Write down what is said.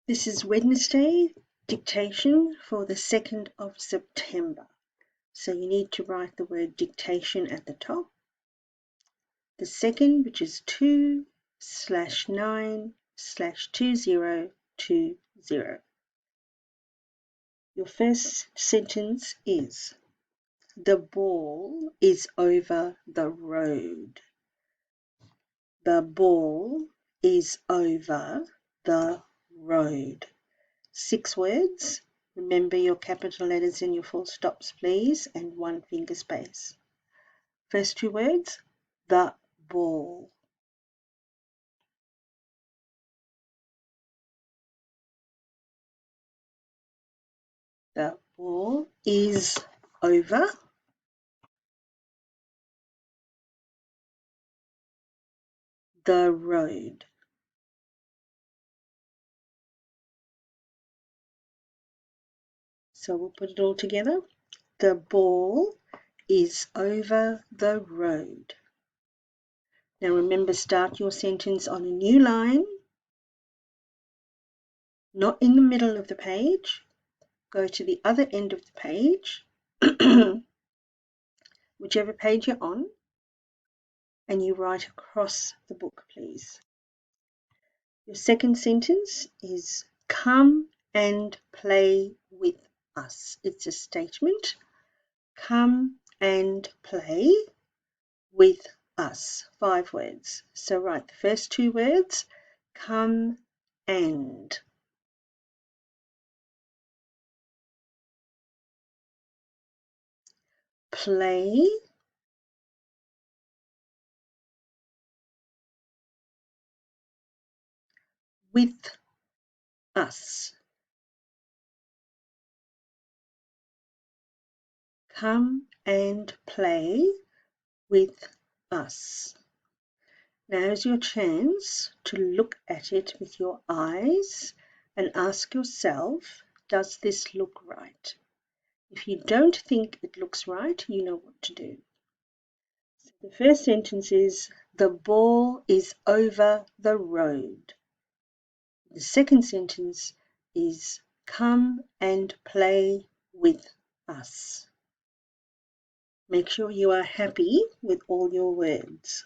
This is Wednesday dictation for the 2nd of September. So you need to write the word dictation at the top. The second, which is 2/9/2020. Your first sentence is, the ball is over the road. The ball is over the road. 6 words. Remember your capital letters and your full stops, please, and 1 finger space. First 2 words, the ball. The ball is over the road. So we'll put it all together. The ball is over the road. Now remember, start your sentence on a new line, not in the middle of the page. Go to the other end of the page, whichever page you're on, and you write across the book, please. Your second sentence is, come and play with us. It's a statement. Come and play with us. 5 words. So write the first 2 words, come and. Play with us. Come and play with us. Now's your chance to look at it with your eyes and ask yourself, does this look right? If you don't think it looks right, you know what to do. So the first sentence is, the ball is over the road. The second sentence is, come and play with us. Make sure you are happy with all your words.